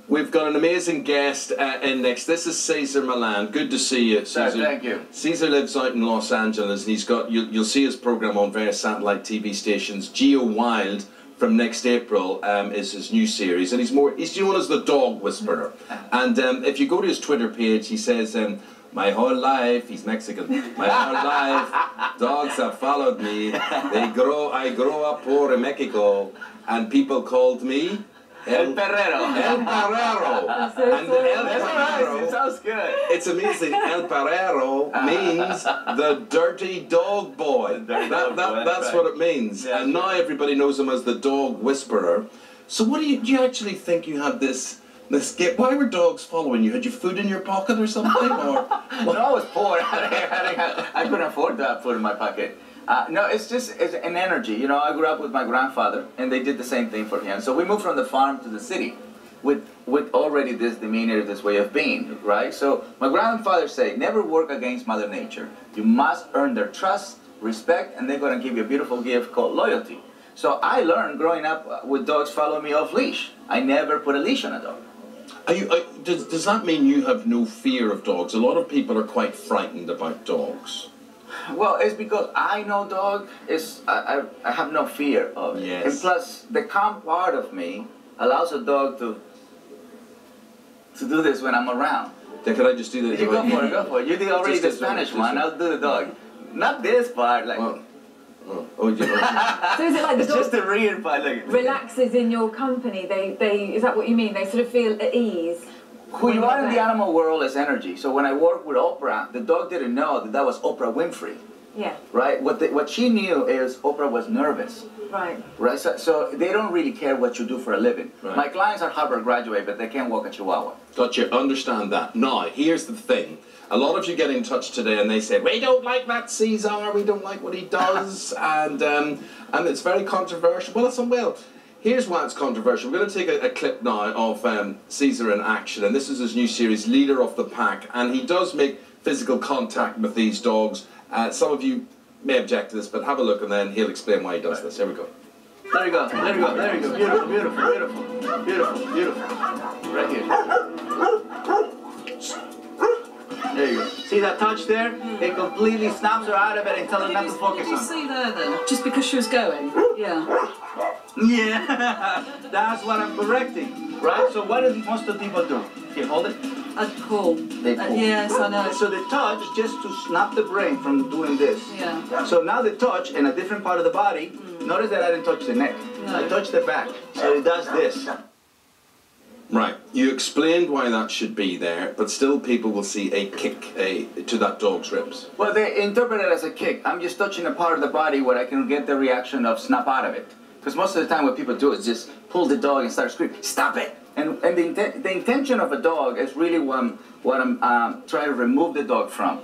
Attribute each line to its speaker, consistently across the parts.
Speaker 1: We've got an amazing guest in next. This is Cesar Milan. Good to see you, Cesar.
Speaker 2: Thank you.
Speaker 1: Cesar lives out in Los Angeles, and he's got. You'll see his program on various satellite TV stations. Geo Wild from next April is his new series, and he's known as the Dog Whisperer. And if you go to his Twitter page, he says, "My whole life," he's Mexican. "My whole life, dogs have followed me. I grow up poor in Mexico, and people called me."
Speaker 2: El Perrero.
Speaker 1: El Perrero. And El Perrero.
Speaker 2: It sounds good.
Speaker 1: It's amazing. El Perrero means the dirty dog boy. That's what it means.
Speaker 2: Yeah,
Speaker 1: and now everybody knows him as the Dog Whisperer. So what do you actually think you had this gift? Why were dogs following you? Had you food in your pocket or something? Or
Speaker 2: no, I was poor. I couldn't afford to have food in my pocket. No, it's an energy. You know, I grew up with my grandfather, and they did the same thing for him. So we moved from the farm to the city with already this demeanor, this way of being, right? So my grandfather said, never work against Mother Nature. You must earn their trust, respect, and they're going to give you a beautiful gift called loyalty. So I learned growing up with dogs following me off leash. I never put a leash on a dog.
Speaker 1: Does that mean you have no fear of dogs? A lot of people are quite frightened about dogs.
Speaker 2: Well, it's because I know dog is I have no fear of it.
Speaker 1: Yes.
Speaker 2: And plus, the calm part of me allows a dog to do this when I'm around.
Speaker 1: Then could I just do that?
Speaker 2: You go for it, go for it. You did already the Spanish one. I'll do the dog. Not this part, like.
Speaker 1: Well, you know.
Speaker 3: So is it like the
Speaker 2: it's
Speaker 3: dog
Speaker 2: just the rear part, like.
Speaker 3: relaxes in your company? Is that what you mean? They sort of feel at ease.
Speaker 2: Who you are in the animal world is energy. So when I worked with Oprah, the dog didn't know that was Oprah Winfrey.
Speaker 3: Yeah.
Speaker 2: Right? What she knew is Oprah was nervous.
Speaker 3: Right.
Speaker 2: Right? So they don't really care what you do for a living.
Speaker 1: Right.
Speaker 2: My clients are Harvard graduate, but they can't walk a Chihuahua.
Speaker 1: Gotcha, understand that. Now, here's the thing. A lot of you get in touch today and they say, we don't like that Cesar, we don't like what he does, and it's very controversial. Well, here's why it's controversial. We're going to take a clip now of Cesar in action, and this is his new series, Leader of the Pack, and he does make physical contact with these dogs. Some of you may object to this, but have a look and then he'll explain why he does this. Here we go.
Speaker 2: There you go, there you go, there you go. Beautiful, beautiful, beautiful, beautiful, beautiful. Right here. There you go. See that touch there? It completely snaps her out of it and tells her not to focus on.
Speaker 4: What did you see there then? Just because she was going? Yeah.
Speaker 2: Yeah, that's what I'm correcting, right? So what do most of the people do? Here, hold it.
Speaker 4: I'd pull.
Speaker 2: They pull.
Speaker 4: Yes, I know.
Speaker 2: So the touch just to snap the brain from doing this.
Speaker 4: Yeah.
Speaker 2: So now the touch in a different part of the body, notice that I didn't touch the neck.
Speaker 4: No.
Speaker 2: I touched the back. So it does this.
Speaker 1: Right, you explained why that should be there, but still people will see a kick to that dog's ribs.
Speaker 2: Well, they interpret it as a kick. I'm just touching a part of the body where I can get the reaction of snap out of it. Because most of the time what people do is just pull the dog and start screaming, stop it! And the intention of a dog is really what I'm trying to remove the dog from.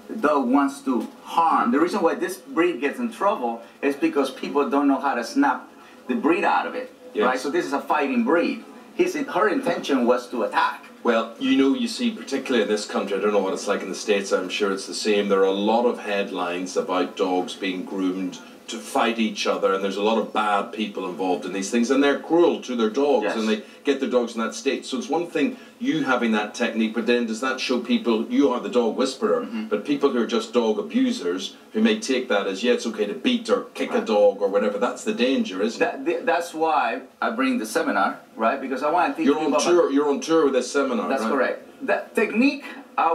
Speaker 2: The dog wants to harm. The reason why this breed gets in trouble is because people don't know how to snap the breed out of it.
Speaker 1: Yes.
Speaker 2: Right? So this is a fighting breed. Her intention was to attack.
Speaker 1: Well, you see, particularly in this country, I don't know what it's like in the States, I'm sure it's the same, there are a lot of headlines about dogs being groomed to fight each other, and there's a lot of bad people involved in these things, and they're cruel to their dogs,
Speaker 2: Yes.
Speaker 1: and they get their dogs in that state. So it's one thing you having that technique, but then does that show people, you are the dog whisperer, but people who are just dog abusers, who may take that as, yeah, it's okay to beat or kick a dog or whatever, that's the danger, isn't it?
Speaker 2: That's why I bring the seminar, right? Because I want to teach people
Speaker 1: You're on tour with this seminar,
Speaker 2: That's
Speaker 1: right?
Speaker 2: correct. That technique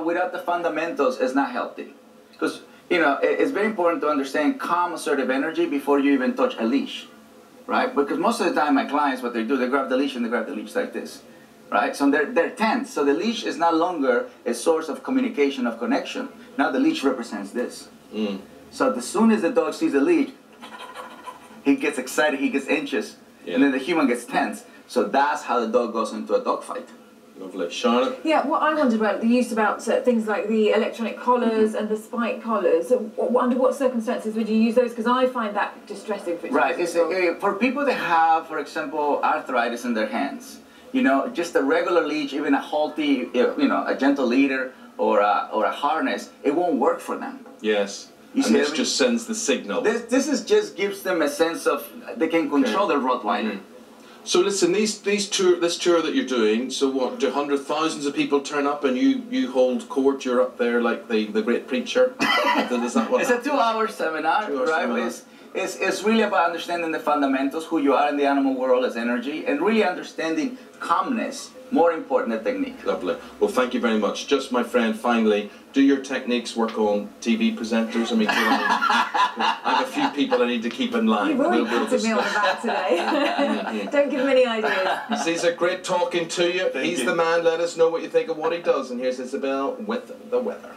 Speaker 2: without the fundamentals is not healthy. Because, you know, it's very important to understand calm, assertive energy before you even touch a leash, right? Because most of the time my clients, what they do, they grab the leash and they grab the leash like this, right? So they're tense. So the leash is no longer a source of communication, of connection. Now the leash represents this. So as soon as the dog sees the leash, he gets excited, he gets anxious, and then the human gets tense. So that's how the dog goes into a dog fight.
Speaker 1: Lovely. Charlotte?
Speaker 3: Yeah, what I wondered about the use about things like the electronic collars and the spike collars. Under what circumstances would you use those? Because I find that distressing.
Speaker 2: Right. It's for people that have, for example, arthritis in their hands. You know, just a regular leash, even a halty, you know, a gentle leader or a harness, it won't work for them.
Speaker 1: Yes.
Speaker 2: You
Speaker 1: and this just sends the signal.
Speaker 2: This just gives them a sense of they can control their Rottweiler.
Speaker 1: So listen, this tour that you're doing. So what? Do thousands of people turn up and you hold court? You're up there like the great preacher. Is that what
Speaker 2: it's a 2-hour seminar, right?
Speaker 1: Seminar.
Speaker 2: It's really about understanding the fundamentals, who you are in the animal world as energy, and really understanding calmness, more important than technique.
Speaker 1: Lovely. Well, thank you very much. Just my friend, finally, do your techniques work on TV presenters? I mean, I have a few people I need to keep in line.
Speaker 3: You've already patted me on the back today. Don't give him any ideas.
Speaker 1: Cesar, great talking to you. He's the man. Let us know what you think of what he does. And here's Isabel with the weather.